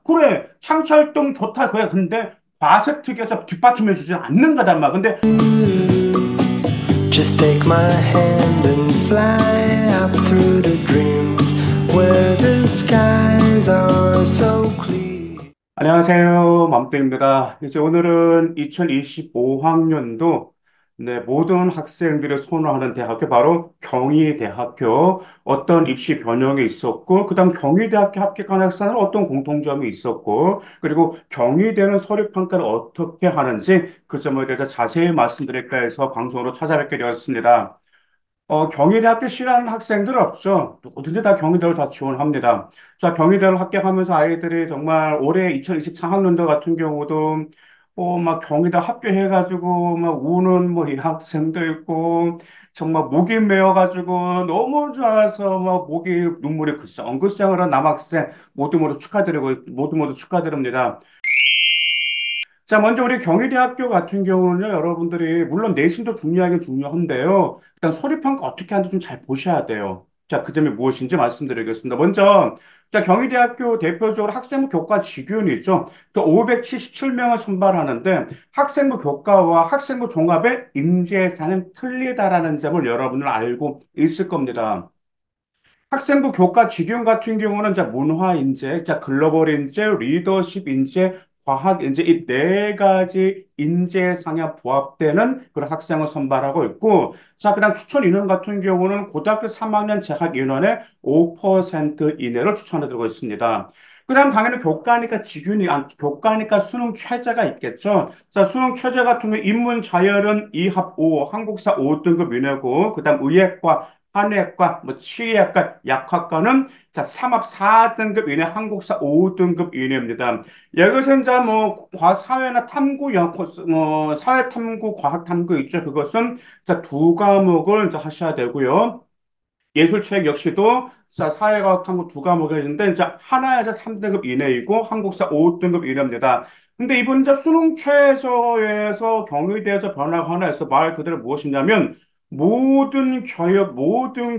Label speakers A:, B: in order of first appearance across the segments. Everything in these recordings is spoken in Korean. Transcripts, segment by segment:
A: 그래, 창철동 좋다, 그래. 근데 과세특위에서 뒷받침해주지 않는 거단 말이야. 근데
B: Just take my hand and fly up through the dreams where the skies are so clear.
A: 안녕하세요. 맘때입니다. 이제 오늘은 2025학년도 모든 학생들이 선호하는 대학교 바로 경희대학교 어떤 입시 변형이 있었고 그다음 경희대학교 합격한 학생은 어떤 공통점이 있었고 그리고 경희대는 서류평가를 어떻게 하는지 그 점에 대해서 자세히 말씀드릴까 해서 방송으로 찾아뵙게 되었습니다. 경희대학교 싫어하는 학생들 없죠. 누구든지 다 경희대를 다 지원합니다. 자, 경희대를 합격하면서 아이들이 정말 올해 2024학년도 같은 경우도 막 경희대 합격해가지고 막 우는 뭐 이 학생도 있고 정말 목이 메어가지고 너무 좋아서 막 목이 눈물이 글썽글썽을 한 남학생 모두 모두 축하드립니다. 자, 먼저 우리 경희대학교 같은 경우는요, 여러분들이, 물론 내신도 중요하긴 중요한데요. 일단 서류평가 어떻게 하는지 좀 잘 보셔야 돼요. 자, 그 점이 무엇인지 말씀드리겠습니다. 먼저, 자, 경희대학교 대표적으로 학생부 교과 직위원이 있죠. 그 577명을 선발하는데, 학생부 교과와 학생부 종합의 인재 예산은 틀리다라는 점을 여러분은 알고 있을 겁니다. 학생부 교과 직용 같은 경우는 자 문화 인재, 자 글로벌 인재, 리더십 인재, 과학 인재 이 네 가지 인재상에 부합되는 그런 학생을 선발하고 있고 자 그다음 추천 인원 같은 경우는 고등학교 3학년 재학 인원의 5% 이내로 추천해드리고 있습니다. 그다음 당연히 교과니까 교과니까 수능 최저가 있겠죠. 자 수능 최저 같은 경우 인문 자열은 2합 5, 한국사 5등급 이내고 그다음 의예과 한의학과, 뭐 치의학과, 약학과는 자 3합 4등급 이내, 한국사 5등급 이내입니다. 여기서 이제 뭐 사회나 사회 탐구, 과학 탐구 있죠. 그것은 자 두 과목을 이제 하셔야 되고요. 예술체육 역시도 자 사회과학 탐구 두 과목이 있는데 이제 하나에서 3등급 이내이고 한국사 5등급 이내입니다. 근데 이번 이제 수능 최저에서 경희대에서 변화가 하나 있어 말 그대로 무엇이냐면 모든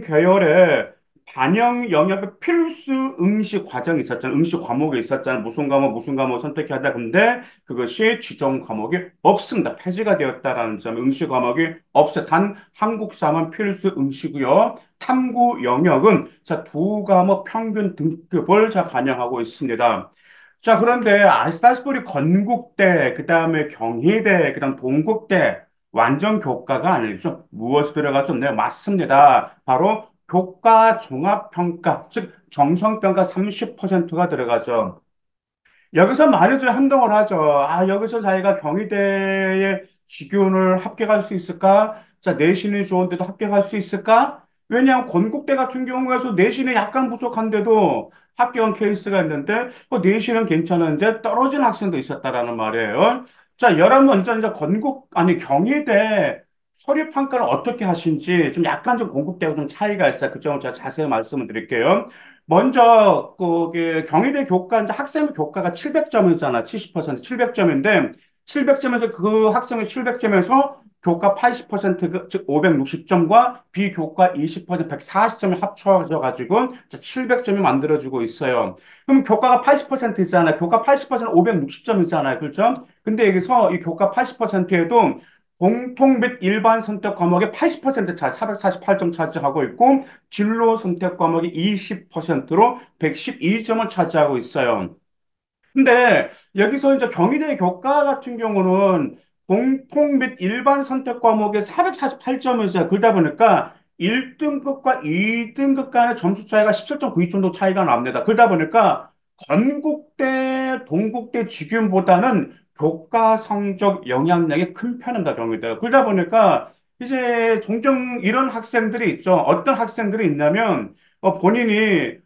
A: 계열에 반영 영역의 필수 응시 과정이 있었잖아요. 응시 과목이 있었잖아요. 무슨 과목 선택해야 돼. 근데 그것이 지정 과목이 없습니다. 폐지가 되었다라는 점, 응시 과목이 없어요. 단 한국사만 필수 응시고요. 탐구 영역은 자, 두 과목 평균 등급을 자, 반영하고 있습니다. 자, 그런데 아시다시피 우리 건국대, 그 다음에 경희대, 그 다음 동국대, 완전 교과가 아니죠. 무엇이 들어가죠? 네, 맞습니다. 바로 교과 종합평가, 즉 정성평가 30%가 들어가죠. 여기서 많이들 한동을 하죠. 아, 여기서 자기가 경희대에 직윤을 합격할 수 있을까? 자, 내신이 좋은데도 합격할 수 있을까? 왜냐하면 건국대 같은 경우에서 내신이 약간 부족한데도 합격한 케이스가 있는데, 내신은 괜찮은데 떨어진 학생도 있었다라는 말이에요. 자, 여러분 먼저 이제 경희대 서류 평가를 어떻게 하신지 좀 약간 좀 건국대하고 좀 차이가 있어요. 그 점을 제가 자세히 말씀을 드릴게요. 먼저 경희대 교과 이제 학생 교과가 700점이잖아. 70% 700점인데 700점에서 그 학생의 700점에서 교과 80% 즉 560점과 비교과 20% 140점이 합쳐져 가지고 700점이 만들어지고 있어요. 그럼 교과가 80%잖아요. 교과 80% 560점이잖아요. 그렇죠? 근데 여기서 이 교과 80%에도 공통 및 일반 선택 과목의 80% 차, 448점 차지하고 있고, 진로 선택 과목이 20%로 112점을 차지하고 있어요. 근데 여기서 이제 경희대 교과 같은 경우는 공통 및 일반 선택 과목에 448점이죠. 그러다 보니까 1등급과 2등급 간의 점수 차이가 17.92 정도 차이가 납니다. 그러다 보니까 건국대, 동국대 직윤보다는 교과 성적 영향력이 큰 편입니다, 경희대가. 그러다 보니까 이제 종종 이런 학생들이 있죠. 어떤 학생들이 있냐면 본인이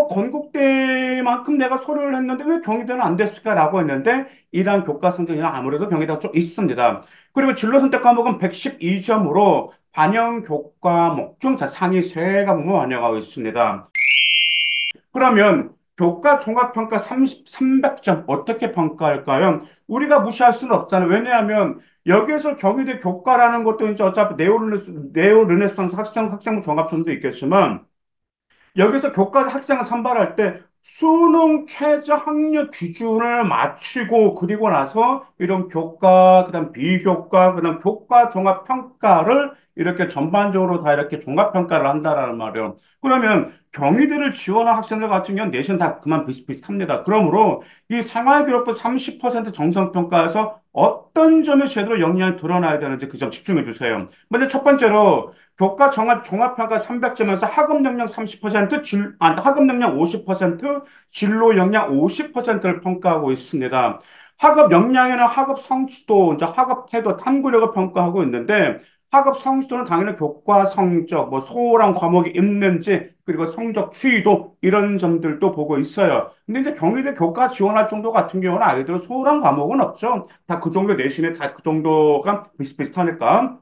A: 건국대만큼 내가 소료를 했는데 왜 경희대는 안 됐을까라고 했는데 이러한 교과 성적이 아무래도 경희대가 좀 있습니다. 그리고 진로 선택 과목은 112점으로 반영 교과목 중 상위 세 과목을 반영하고 있습니다. 그러면 교과 종합평가 300점 어떻게 평가할까요? 우리가 무시할 수는 없잖아요. 왜냐하면 여기에서 경희대 교과라는 것도 이제 어차피 네오르네상스 학생부 종합전도 있겠지만 여기서 교과 학생을 선발할 때 수능 최저 학력 기준을 맞추고 그리고 나서 이런 교과, 그다음 비교과, 그다음 교과 종합 평가를 이렇게 전반적으로 다 이렇게 종합 평가를 한다라는 말이에요. 그러면 경희대를 지원한 학생들 같은 경우는 내신 다 그만 비슷비슷합니다. 그러므로 이 생활기록부 30% 정성평가에서 어떤 점에 제대로 역량이 드러나야 되는지 그 점 집중해 주세요. 먼저 첫 번째로 교과 종합평가 300점에서 학업 역량 30%, 학업 역량 50%, 진로 역량 50%를 평가하고 있습니다. 학업 역량에는 학업 성취도, 이제 학업 태도, 탐구력을 평가하고 있는데, 학업 성취도는 당연히 교과 성적, 뭐 소홀한 과목이 있는지, 그리고 성적 추이도 이런 점들도 보고 있어요. 근데 이제 경희대 교과 지원할 정도 같은 경우는 아이들 소홀한 과목은 없죠. 다 그 정도 내신에 다 그 정도가 비슷비슷하니까.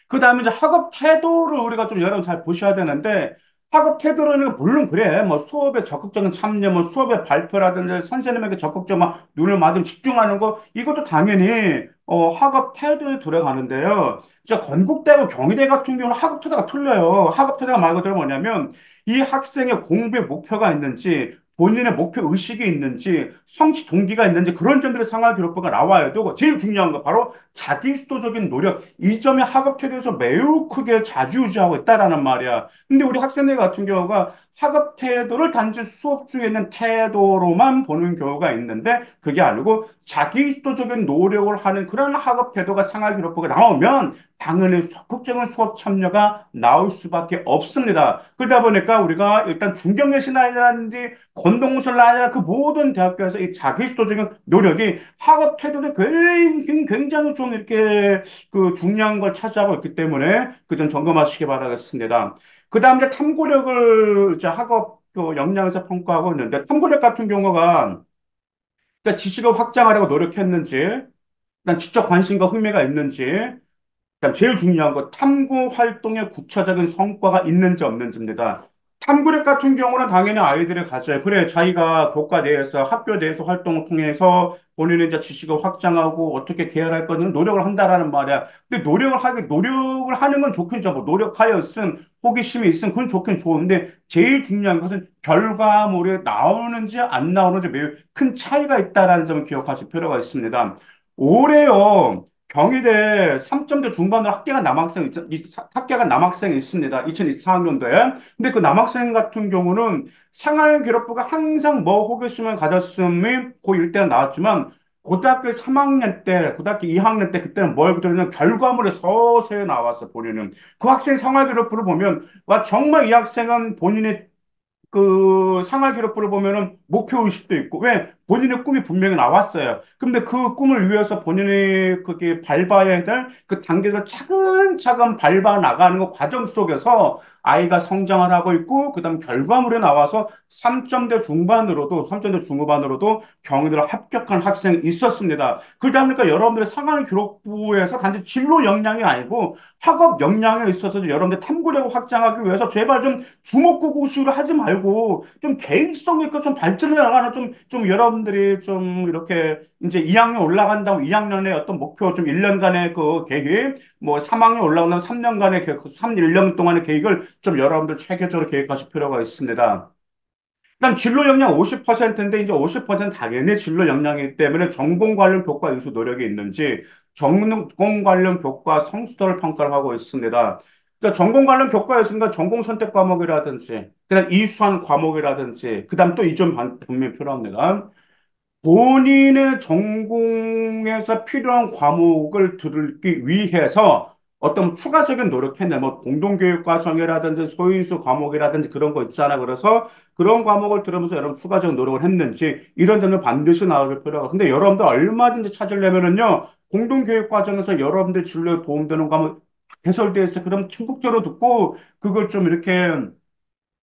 A: 그 다음에 이제 학업 태도를 우리가 좀 여러분 잘 보셔야 되는데, 학업 태도는 물론 그래. 뭐 수업에 적극적인 참여, 뭐 수업의 발표라든지 선생님에게 적극적으로 막 눈을 맞으면 집중하는 거, 이것도 당연히, 학업 태도에 들어가는데요. 진짜 건국대하고 경희대 같은 경우는 학업 태도가 틀려요. 학업 태도가 말 그대로 뭐냐면, 이 학생의 공부의 목표가 있는지, 본인의 목표 의식이 있는지, 성취 동기가 있는지, 그런 점들의 생활기록부가 나와야 되고, 제일 중요한 거 바로 자기주도적인 노력, 이 점이 학업 태도에서 매우 크게 좌지우지하고 있다라는 말이야. 근데 우리 학생들 같은 경우가 학업 태도를 단지 수업 중에 있는 태도로만 보는 경우가 있는데 그게 아니고 자기주도적인 노력을 하는 그런 학업 태도가 생활기록부가 나오면 당연히 적극적인 수업 참여가 나올 수밖에 없습니다. 그러다 보니까 우리가 일단 중경예신 아이라든지 권동설 아니라 그 모든 대학교에서 이 자기주도적인 노력이 학업 태도도 굉장히 좀 이렇게 그 중요한 걸 차지하고 있기 때문에 그 점 점검하시기 바라겠습니다. 그 다음 이제 탐구력을 이제 학업 그 역량에서 평가하고 있는데 탐구력 같은 경우가 일단 지식을 확장하려고 노력했는지, 일단 지적 관심과 흥미가 있는지, 그다음 제일 중요한 거 탐구 활동에 구체적인 성과가 있는지 없는지입니다. 탐구력 같은 경우는 당연히 아이들이 가져요. 그래, 자기가 교과 내에서 학교 내에서 활동을 통해서 본인의 이제 지식을 확장하고 어떻게 개발할 거는 노력을 한다라는 말이야. 근데 노력을 하는 건 좋긴 좋고 노력하여 있음, 호기심이 있음, 그건 좋긴 좋은데 제일 중요한 것은 결과물이 나오는지 안 나오는지 매우 큰 차이가 있다라는 점을 기억하실 필요가 있습니다. 올해요. 경희대 3점대 중반으로 합격한 남학생이 있습니다. 2024학년도에. 근데 그 남학생 같은 경우는 생활기록부가 항상 뭐 호기심을 가졌음이 고1 때는 나왔지만 고등학교 3학년 때, 고등학교 2학년 때 그때는 뭘 그러냐면 결과물에 서서히 나왔어, 본인은. 그 학생 생활기록부를 보면, 와, 정말 이 학생은 본인의 그 생활기록부를 보면은 목표 의식도 있고 왜 본인의 꿈이 분명히 나왔어요. 근데 그 꿈을 위해서 본인이 그게 밟아야 될 그 단계를 차근차근 밟아 나가는 그 과정 속에서 아이가 성장을 하고 있고 그다음 결과물에 나와서 3점대 중반으로도 3점대 중후반으로도 경희대를 합격한 학생이 있었습니다. 그러다 보니까 여러분들의 생활기록부에서 단지 진로 역량이 아니고 학업 역량에 있어서 여러분들 탐구력을 확장하기 위해서 제발 좀 주먹구구식으로 하지 말고 좀 개인성 있게 좀 발전해 나가는 좀 여러분들이 좀 이렇게 이제 2학년 올라간다고 2학년의 어떤 목표 좀 1년간의 그 계획 뭐 3학년 올라간다면 3년간의 계획, 1년 동안의 계획을 좀 여러분들 체계적으로 계획하실 필요가 있습니다. 일단 진로 역량 50%인데 이제 50% 당연히 진로 역량이기 때문에 전공 관련 교과 이수 노력이 있는지 전공 관련 교과 성취도를 평가를 하고 있습니다. 그러니까 전공 관련 교과 있으니까 전공 선택 과목이라든지 그다음 이수한 과목이라든지 그다음 또 이 점 분명히 필요합니다. 본인의 전공에서 필요한 과목을 들기 위해서 어떤 추가적인 노력했네. 뭐 공동교육 과정이라든지 소인수 과목이라든지 그런 거 있잖아. 그래서 그런 과목을 들으면서 여러분 추가적인 노력을 했는지 이런 점은 반드시 나올 필요가. 근데 여러분들 얼마든지 찾으려면은요. 공동교육 과정에서 여러분들 진로에 도움되는 과목 개설되어 있어. 그럼 충격적으로 듣고 그걸 좀 이렇게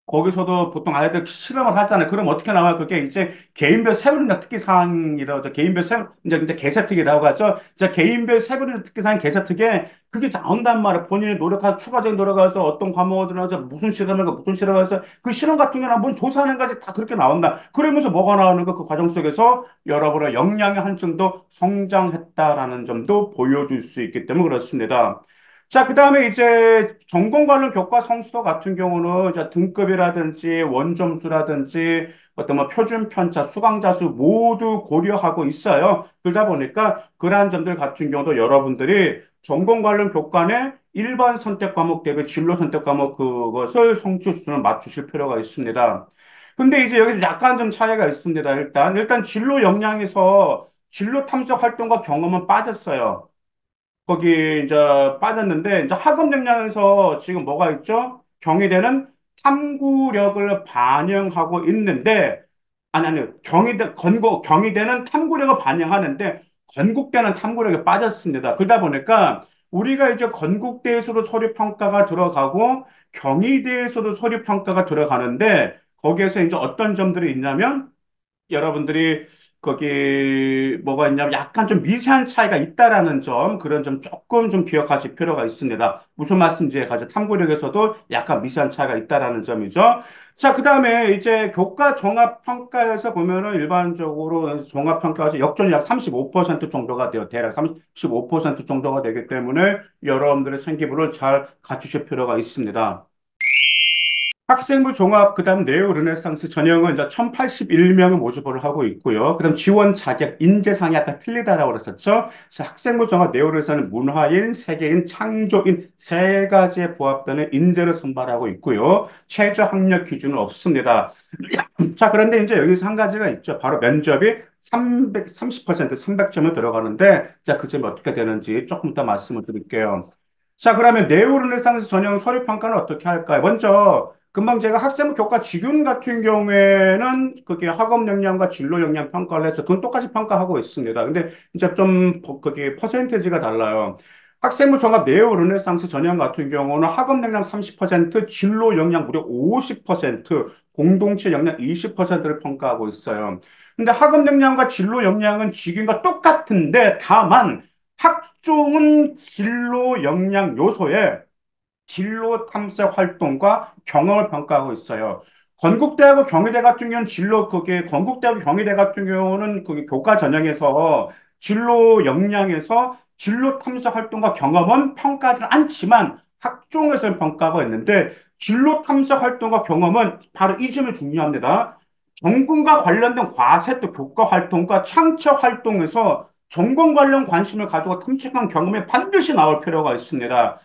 A: 거기서도 보통 아이들 실험을 하잖아요. 그럼 어떻게 나와요? 그게 이제 개인별 세부적 특기 사항이라고 하죠. 개인별 이제 개세특기라고 하죠. 이제 개인별 세부적 특기 사항 개세특기에 그게 나온단 말이에요. 본인이 노력하 추가적인 노력해서 어떤 과목을 들어가서 무슨 실험을 하고 무슨 실험을 해서 그 실험 같은 경우는 뭔 조사하는 까지 다 그렇게 나온다. 그러면서 뭐가 나오는 거 그 과정 속에서 여러분의 역량의 한 층도 성장했다라는 점도 보여줄 수 있기 때문에 그렇습니다. 자, 그 다음에 이제 전공 관련 교과 성수도 같은 경우는 이제 등급이라든지 원점수라든지 어떤 뭐 표준 편차, 수강자 수 모두 고려하고 있어요. 그러다 보니까 그러한 점들 같은 경우도 여러분들이 전공 관련 교과내 일반 선택 과목 대비 진로 선택 과목 그것을 성취 수준을 맞추실 필요가 있습니다. 근데 이제 여기서 약간 좀 차이가 있습니다. 일단 진로 역량에서 진로 탐색 활동과 경험은 빠졌어요. 거기 이제 빠졌는데 이제 학업 역량에서 지금 뭐가 있죠? 경희대는 탐구력을 반영하고 있는데 아니 경희대는 탐구력을 반영하는데 건국대는 탐구력이 빠졌습니다. 그러다 보니까 우리가 이제 건국대에서도 서류 평가가 들어가고 경희대에서도 서류 평가가 들어가는데 거기에서 이제 어떤 점들이 있냐면 여러분들이 거기 뭐가 있냐면 약간 좀 미세한 차이가 있다라는 점, 그런 점 조금 좀 기억하실 필요가 있습니다. 무슨 말씀인지 가지고 탐구력에서도 약간 미세한 차이가 있다라는 점이죠. 자, 그 다음에 이제 교과 종합평가에서 보면은 일반적으로 종합평가에서 역전이 약 35% 정도가 돼요. 대략 35% 정도가 되기 때문에 여러분들의 생기부를 잘 갖추실 필요가 있습니다. 학생부 종합, 그다음 네오 르네상스 전형은 이제 1081명을 모집을 하고 있고요. 그다음 지원 자격, 인재상이 아까 틀리다라고 그랬었죠. 그래서 학생부 종합 네오 르네상스는 문화인, 세계인, 창조인 세 가지에 부합되는 인재를 선발하고 있고요. 최저 학력 기준은 없습니다. 자, 그런데 이제 여기서 한 가지가 있죠. 바로 면접이 330%, 300점을 들어가는데, 자, 그 점이 어떻게 되는지 조금 더 말씀을 드릴게요. 자, 그러면 네오르네상스 전형 서류 평가는 어떻게 할까요? 먼저, 금방 제가 학생부 교과 직윤 같은 경우에는 그게 학업 역량과 진로 역량 평가를 해서 그건 똑같이 평가하고 있습니다. 근데 이제 좀 그게 퍼센테이지가 달라요. 학생부 종합 네오 르네상스 전형 같은 경우는 학업 역량 30%, 진로 역량 무려 50%, 공동체 역량 20%를 평가하고 있어요. 근데 학업 역량과 진로 역량은 직윤과 똑같은데 다만 학종은 진로 역량 요소에 진로 탐색 활동과 경험을 평가하고 있어요. 건국대하고 경희대 같은 경우는 건국대하고 경희대 같은 경우는 그게 교과 전형에서 진로 역량에서 진로 탐색 활동과 경험은 평가하지 않지만 학종에서 평가하고 있는데 진로 탐색 활동과 경험은 바로 이 점이 중요합니다. 전공과 관련된 과세도 교과 활동과 창체 활동에서 전공 관련 관심을 가지고 탐색한 경험이 반드시 나올 필요가 있습니다.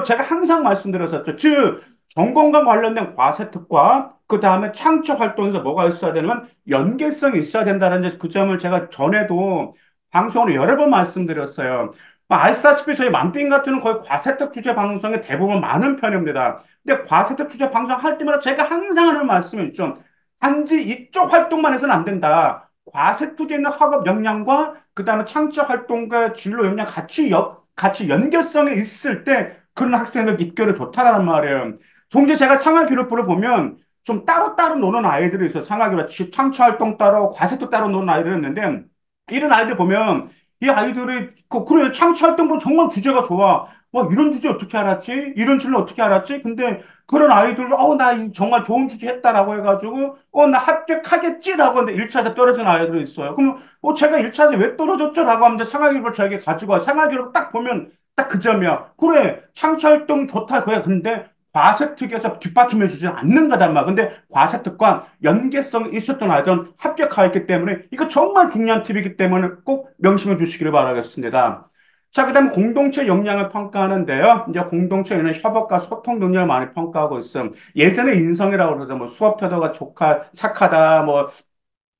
A: 제가 항상 말씀드렸었죠. 즉, 전공과 관련된 과세특과, 그 다음에 창조 활동에서 뭐가 있어야 되냐면 연계성이 있어야 된다는 그 점을 제가 전에도 방송으로 여러 번 말씀드렸어요. 아시다시피 저희 맘띵 같은 는 거의 과세특 주제 방송에 대부분 많은 편입니다. 근데 과세특 주제 방송 할 때마다 제가 항상 하는 말씀이 있죠. 단지 이쪽 활동만 해서는 안 된다. 과세특에 있는 학업 역량과 그 다음에 창조 활동과 진로 역량 같이 연결성이 있을 때 그런 학생을 입결이 좋다라는 말이에요. 종종 제가 생활기록부를 보면 좀 따로따로 노는 아이들이 있어요. 생활기록, 창조활동 따로, 과세도 따로 노는 아이들이 있는데 이런 아이들 보면 이 아이들이 그래 창조활동 보면 정말 주제가 좋아. 와 이런 주제 어떻게 알았지? 이런 줄로 어떻게 알았지? 근데 그런 아이들 나 정말 좋은 주제 했다라고 해가지고 나 합격하겠지라고 하는데 1차에서 떨어진 아이들이 있어요. 그럼 제가 1차에서 왜 떨어졌죠? 라고 하면 생활기록을 저에게 가지고 와. 생활기록 딱 보면 딱 그 점이야. 그래, 창철동 좋다, 그래. 근데 과세특에서 뒷받침해 주지 않는 거단 말이야. 근데 과세특과 연계성이 있었던 아이들은 합격하였기 때문에 이거 정말 중요한 팁이기 때문에 꼭 명심해 주시기를 바라겠습니다. 자, 그 다음에 공동체 역량을 평가하는데요. 이제 공동체에는 협업과 소통 능력을 많이 평가하고 있음. 예전에 인성이라고 그러죠. 뭐 수업 태도가 착하다, 뭐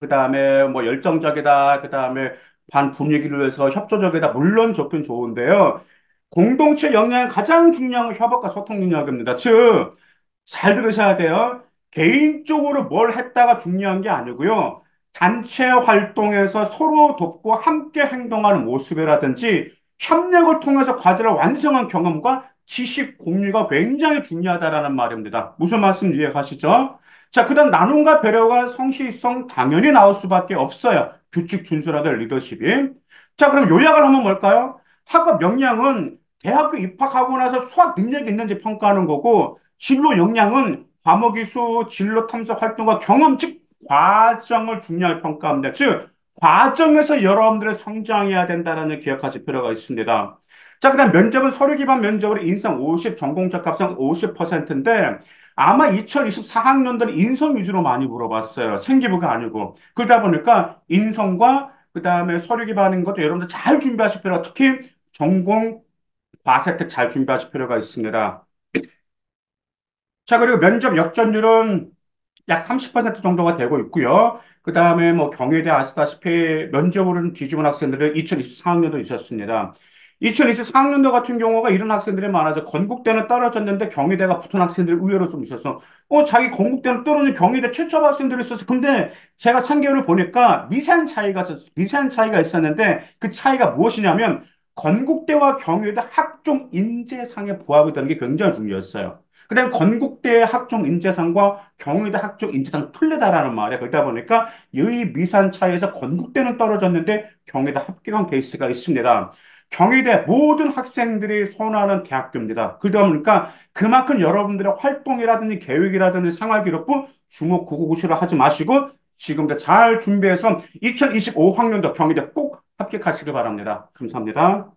A: 그 다음에 뭐 열정적이다. 그 다음에 반 분위기를 위해서 협조적이다. 물론 좋긴 좋은데요. 공동체 역량의 가장 중요한 건 협업과 소통 능력입니다. 즉, 잘 들으셔야 돼요. 개인적으로 뭘 했다가 중요한 게 아니고요. 단체 활동에서 서로 돕고 함께 행동하는 모습이라든지 협력을 통해서 과제를 완성한 경험과 지식 공유가 굉장히 중요하다라는 말입니다. 무슨 말씀 이해가시죠? 자, 그다음 나눔과 배려가 성실성 당연히 나올 수밖에 없어요. 규칙 준수라든 리더십이. 자, 그럼 요약을 하면 뭘까요? 학업 역량은 대학교 입학하고 나서 수학 능력이 있는지 평가하는 거고, 진로 역량은 과목이 수, 진로 탐색 활동과 경험, 즉, 과정을 중요하게 평가합니다. 즉, 과정에서 여러분들의 성장해야 된다는 걸 기억하실 필요가 있습니다. 자, 그다음 면접은 서류 기반 면접으로 인성 50, 전공 적합성 50%인데 아마 2024학년도는 인성 위주로 많이 물어봤어요. 생기부가 아니고. 그러다 보니까 인성과 그다음에 서류 기반인 것도 여러분들 잘 준비하실 필요가 특히 전공 과세특 잘 준비하실 필요가 있습니다. 자, 그리고 면접 역전율은 약 30% 정도가 되고 있고요. 그 다음에 뭐 경희대 아시다시피 면접으로는 뒤집은 학생들을 2024학년도 있었습니다. 2024학년도 같은 경우가 이런 학생들이 많아서 건국대는 떨어졌는데 경희대가 붙은 학생들이 의외로 좀 있어서 자기 건국대는 떨어진 경희대 최초 학생들이 있어서 근데 제가 3개월을 보니까 미세한 차이가 있었는데 그 차이가 무엇이냐면 건국대와 경희대 학종 인재상에 부합이 되는 게 굉장히 중요했어요. 그다음 건국대 학종 인재상과 경희대 학종 인재상 틀리다라는 말이야. 그러다 보니까 유의미산 차이에서 건국대는 떨어졌는데 경희대 합격한 케이스가 있습니다. 경희대 모든 학생들이 선호하는 대학교입니다. 그러다 보니까 그만큼 여러분들의 활동이라든지 계획이라든지 생활기록부 주목 구구구시를 하지 마시고 지금부터 잘 준비해서 2025학년도 경희대 꼭 합격하시길 바랍니다. 감사합니다.